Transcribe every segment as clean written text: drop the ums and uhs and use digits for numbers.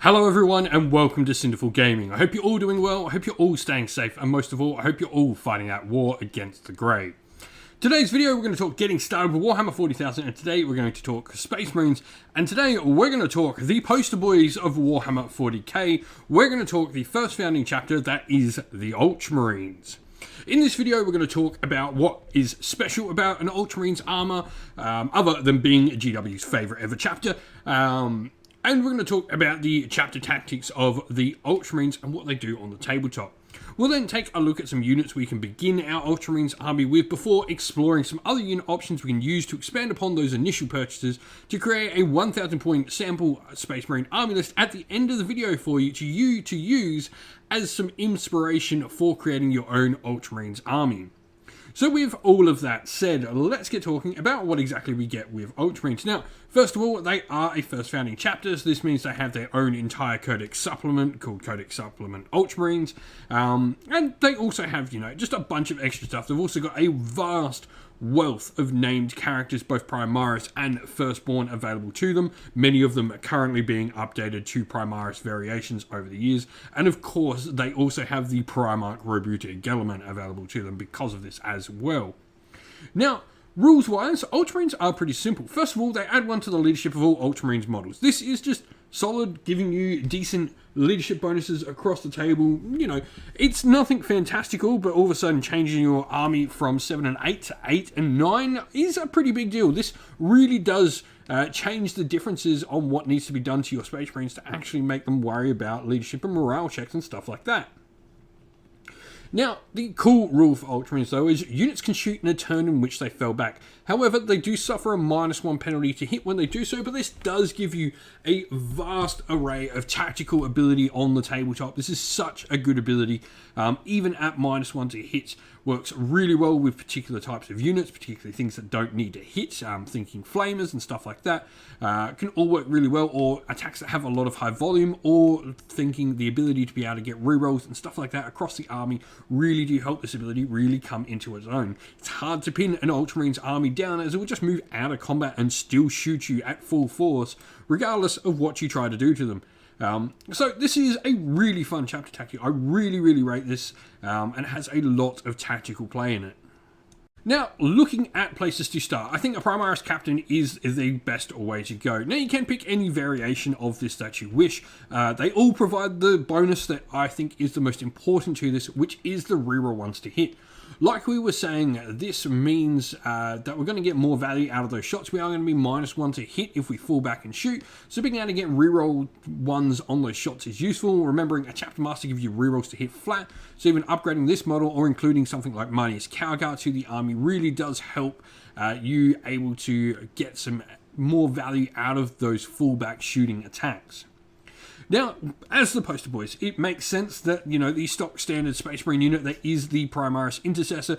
Hello everyone and welcome to Cinderful Gaming. I hope you're all doing well, I hope you're all staying safe, and most of all, I hope you're all fighting that war against the grey. Today's video we're going to talk getting started with Warhammer 40,000, and today we're going to talk Space Marines, and today we're going to talk the poster boys of Warhammer 40k. We're going to talk the first founding chapter, that is the Ultramarines. In this video, we're going to talk about what is special about an Ultramarines armor, other than being GW's favourite ever chapter, and we're going to talk about the chapter tactics of the Ultramarines and what they do on the tabletop. We'll then take a look at some units we can begin our Ultramarines army with before exploring some other unit options we can use to expand upon those initial purchases to create a 1,000 point sample Space Marine army list at the end of the video for you to use as some inspiration for creating your own Ultramarines army. So with all of that said, let's get talking about what exactly we get with Ultramarines. Now, first of all, they are a first founding chapter, so this means they have their own entire Codex supplement called Codex Supplement Ultramarines, and they also have, just a bunch of extra stuff. They've also got a vast wealth of named characters, both Primaris and Firstborn, available to them. Many of them are currently being updated to Primaris variations over the years, and of course they also have the Primarch Robuta Guilliman available to them because of this as well. Now, rules wise, Ultramarines are pretty simple. First of all, they add one to the leadership of all Ultramarines models. This is just solid, giving you decent leadership bonuses across the table. It's nothing fantastical, but all of a sudden changing your army from 7 and 8 to 8 and 9 is a pretty big deal. This really does change the differences on what needs to be done to your Space Marines to actually make them worry about leadership and morale checks and stuff like that. Now, the cool rule for Ultramarines, though, is units can shoot in a turn in which they fell back. However, they do suffer a -1 penalty to hit when they do so, but this does give you a vast array of tactical ability on the tabletop. This is such a good ability, even at -1 to hit. Works really well with particular types of units, particularly things that don't need to hit, thinking flamers and stuff like that. Can all work really well, or attacks that have a lot of high volume, or thinking the ability to be able to get rerolls and stuff like that across the army really do help this ability really come into its own. It's hard to pin an Ultramarines army down, as it will just move out of combat and still shoot you at full force, regardless of what you try to do to them. So this is a really fun chapter tactic. I really rate this, and it has a lot of tactical play in it. Now, looking at places to start, I think a Primaris Captain is the best way to go. Now, you can pick any variation of this that you wish. They all provide the bonus that I think is the most important to this, which is the reroll ones to hit. Like we were saying, this means that we're going to get more value out of those shots. We are going to be -1 to hit if we fall back and shoot. So being able to get reroll ones on those shots is useful. Remembering a Chapter Master gives you rerolls to hit flat. So even upgrading this model or including something like Mightiest Cowguard to the army really does help you able to get some more value out of those fullback shooting attacks. Now, as the poster boys, it makes sense that, the stock standard Space Marine unit that is the Primaris Intercessor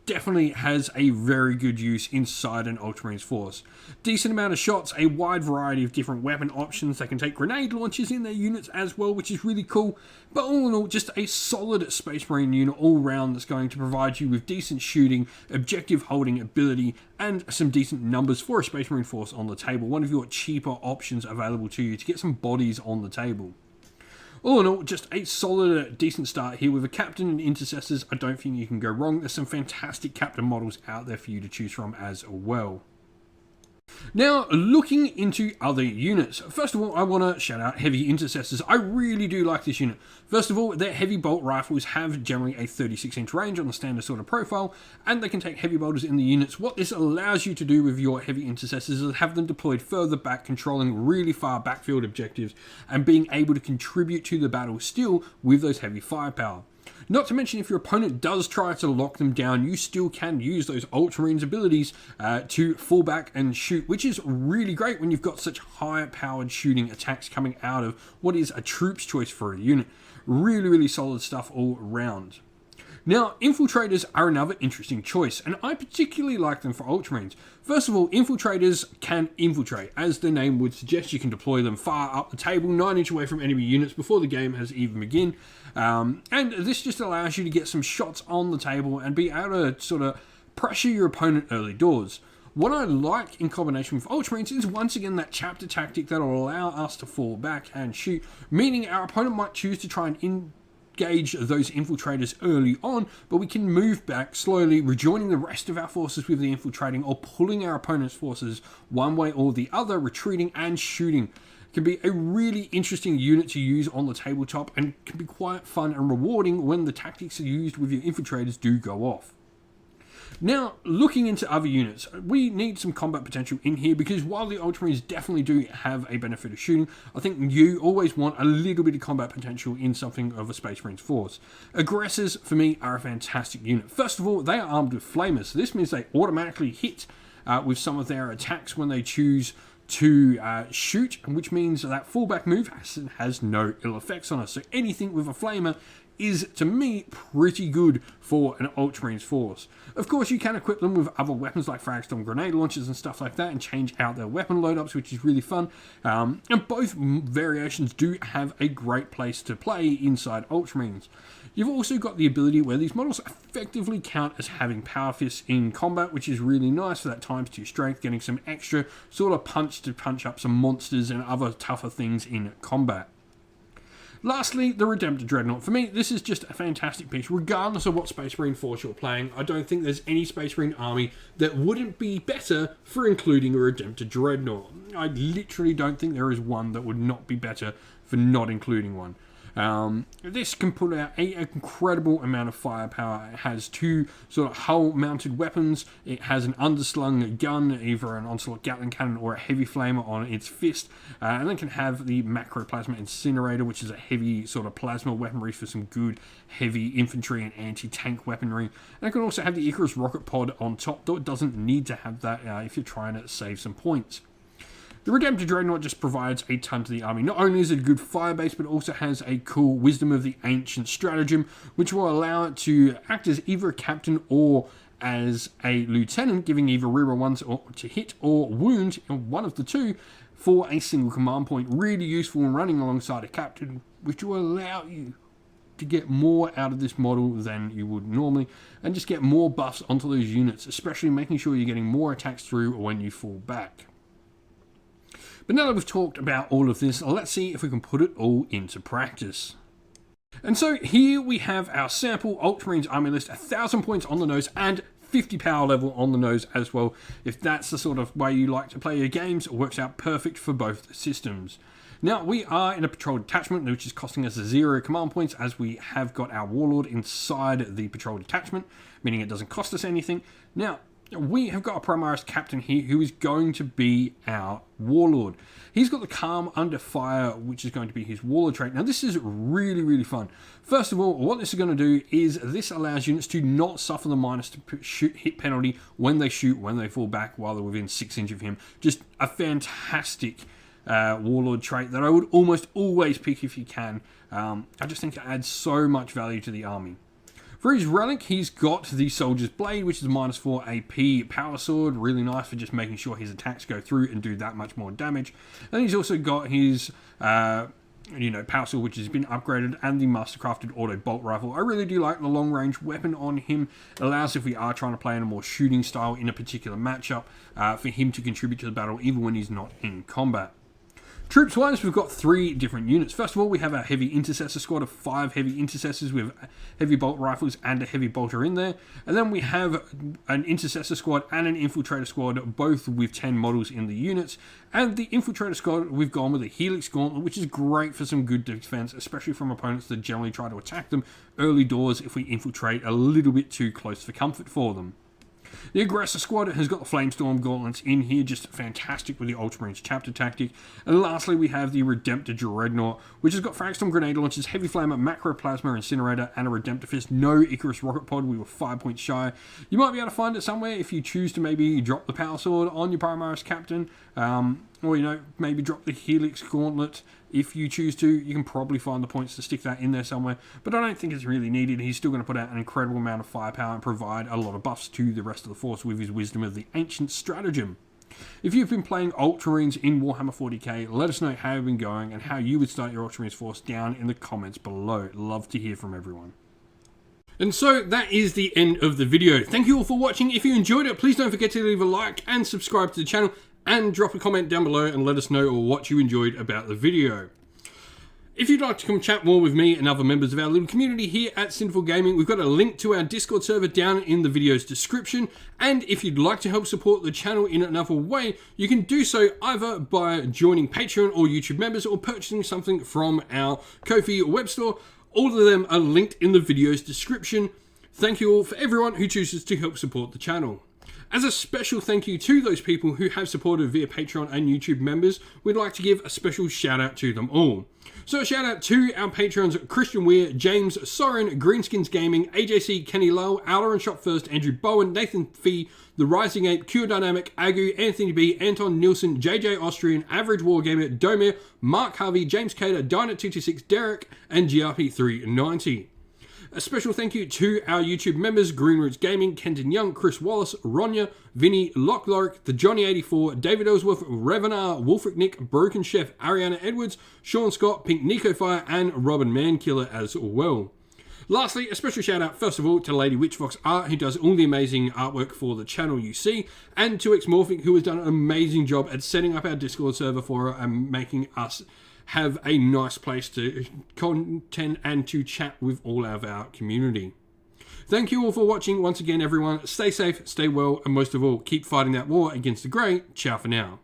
definitely has a very good use inside an Ultramarines force. Decent amount of shots, a wide variety of different weapon options. They can take grenade launchers in their units as well, which is really cool. But all in all, just a solid Space Marine unit all round that's going to provide you with decent shooting, objective holding ability, and some decent numbers for a Space Marine force on the table. One of your cheaper options available to you to get some bodies on the table. All in all, just a solid, decent start here with a captain and intercessors. I don't think you can go wrong. There's some fantastic captain models out there for you to choose from as well. Now, looking into other units. First of all, I want to shout out Heavy Intercessors. I really do like this unit. First of all, their heavy bolt rifles have generally a 36-inch range on the standard sort of profile, and they can take heavy bolters in the units. What this allows you to do with your Heavy Intercessors is have them deployed further back, controlling really far backfield objectives, and being able to contribute to the battle still with those heavy firepower. Not to mention, if your opponent does try to lock them down, you still can use those Ultramarines abilities to fall back and shoot, which is really great when you've got such high-powered shooting attacks coming out of what is a troop's choice for a unit. Really solid stuff all around. Now, Infiltrators are another interesting choice, and I particularly like them for Ultramarines. First of all, Infiltrators can infiltrate. As the name would suggest, you can deploy them far up the table, 9 inches away from enemy units before the game has even begun. And this just allows you to get some shots on the table and be able to sort of pressure your opponent early doors. What I like in combination with Ultramarines is once again that chapter tactic that will allow us to fall back and shoot, meaning our opponent might choose to try and engage those infiltrators early on, but we can move back slowly, rejoining the rest of our forces with the infiltrating, or pulling our opponent's forces one way or the other, retreating and shooting. It can be a really interesting unit to use on the tabletop, and can be quite fun and rewarding when the tactics used with your infiltrators do go off. Now, looking into other units, we need some combat potential in here, because while the Ultramarines definitely do have a benefit of shooting, I think you always want a little bit of combat potential in something of a Space Marines force. Aggressors, for me, are a fantastic unit. First of all, they are armed with flamers, so this means they automatically hit with some of their attacks when they choose to shoot, which means that fallback move has no ill effects on us. So anything with a flamer is, to me, pretty good for an Ultramarines force. Of course, you can equip them with other weapons like Fragstorm grenade launchers and stuff like that, and change out their weapon load-ups, which is really fun. And both variations do have a great place to play inside Ultramarines. You've also got the ability where these models effectively count as having power fists in combat, which is really nice for that ×2 strength, getting some extra sort of punch to punch up some monsters and other tougher things in combat. Lastly, the Redemptor Dreadnought. For me, this is just a fantastic piece, regardless of what Space Marine force you're playing. I don't think there's any Space Marine army that wouldn't be better for including a Redemptor Dreadnought. I literally don't think there is one that would not be better for not including one. This can put out an incredible amount of firepower. It has two sort of hull-mounted weapons. It has an underslung gun, either an Onslaught Gatling cannon or a heavy flamer on its fist, and then can have the Macroplasma Incinerator, which is a heavy sort of plasma weaponry for some good heavy infantry and anti-tank weaponry. And it can also have the Icarus rocket pod on top, though it doesn't need to have that if you're trying to save some points. The Redemptor Dreadnought just provides a ton to the army. Not only is it a good fire base, but also has a cool Wisdom of the Ancient stratagem, which will allow it to act as either a captain or as a lieutenant, giving either reroll ones to hit or wound, one of the two, for a single command point. Really useful when running alongside a captain, which will allow you to get more out of this model than you would normally, and just get more buffs onto those units, especially making sure you're getting more attacks through when you fall back. But now that we've talked about all of this, let's see if we can put it all into practice. And so here we have our sample Ultramarines army list, 1,000 points on the nose and 50 power level on the nose as well. If that's the sort of way you like to play your games, it works out perfect for both systems. Now, we are in a patrol detachment, which is costing us 0 command points, as we have got our Warlord inside the patrol detachment, meaning it doesn't cost us anything. Now, we have got a Primaris captain here who is going to be our Warlord. He's got the Calm Under Fire, which is going to be his Warlord trait. Now, this is really, really fun. First of all, what this is going to do is this allows units to not suffer the minus to hit penalty when they shoot, when they fall back, while they're within 6 inches of him. Just a fantastic Warlord trait that I would almost always pick if you can. I just think it adds so much value to the army. For his relic, he's got the Soldier's Blade, which is a -4 AP power sword. Really nice for just making sure his attacks go through and do that much more damage. And he's also got his, power sword, which has been upgraded, and the Mastercrafted Auto Bolt Rifle. I really do like the long-range weapon on him. It allows, if we are trying to play in a more shooting style in a particular matchup, for him to contribute to the battle even when he's not in combat. Troops-wise, we've got 3 different units. First of all, we have a Heavy Intercessor squad of 5 Heavy Intercessors with Heavy Bolt Rifles and a Heavy Bolter in there. And then we have an Intercessor squad and an Infiltrator squad, both with 10 models in the units. And the Infiltrator squad, we've gone with a Helix Gauntlet, which is great for some good defense, especially from opponents that generally try to attack them early doors if we infiltrate a little bit too close for comfort for them. The Aggressor squad has got the Flamestorm Gauntlets in here, just fantastic with the Ultramarines chapter tactic. And lastly, we have the Redemptor Dreadnought, which has got Fragstorm Grenade Launchers, Heavy Flamer, Macroplasma Incinerator, and a Redemptor Fist. No Icarus Rocket Pod, we were 5 points shy. You might be able to find it somewhere if you choose to maybe drop the Power Sword on your Primaris Captain, or, maybe drop the Helix Gauntlet. If you choose to, you can probably find the points to stick that in there somewhere, but I don't think it's really needed. He's still going to put out an incredible amount of firepower and provide a lot of buffs to the rest of the force with his Wisdom of the Ancient stratagem. If you've been playing Ultramarines in Warhammer 40k, let us know how you've been going and how you would start your Ultramarines force down in the comments below. Love to hear from everyone. And so that is the end of the video. Thank you all for watching. If you enjoyed it, please don't forget to leave a like and subscribe to the channel and drop a comment down below and let us know what you enjoyed about the video. If you'd like to come chat more with me and other members of our little community here at Sinful Gaming, we've got a link to our Discord server down in the video's description. And if you'd like to help support the channel in another way, you can do so either by joining Patreon or YouTube members or purchasing something from our Ko-fi web store. All of them are linked in the video's description. Thank you all for everyone who chooses to help support the channel. As a special thank you to those people who have supported via Patreon and YouTube members, we'd like to give a special shout out to them all. So a shout out to our patrons Christian Weir, James, Soren, Greenskins Gaming, AJC, Kenny Lowe, Alarin Shop First, Andrew Bowen, Nathan Fee, The Rising Ape, Q Dynamic, Agu, Anthony B, Anton Nielsen, JJ Austrian, Average Wargamer, Domir, Mark Harvey, James Cater, Dyna226, Derek, and GRP390. A special thank you to our YouTube members, Green Roots Gaming, Kenton Young, Chris Wallace, Ronya, Vinny, Lock Lorick, The Johnny84, David Ellsworth, Revenar, Wolfric Nick, Broken Chef, Ariana Edwards, Sean Scott, Pink Nico Fire, and Robin Mankiller as well. Lastly, a special shout out first of all to Lady Witchfox Art, who does all the amazing artwork for the channel you see, and to Xmorphic, who has done an amazing job at setting up our Discord server for her and making us have a nice place to content and to chat with all of our community. Thank you all for watching once again, everyone. Stay safe, stay well, and most of all, keep fighting that war against the grey. Ciao for now.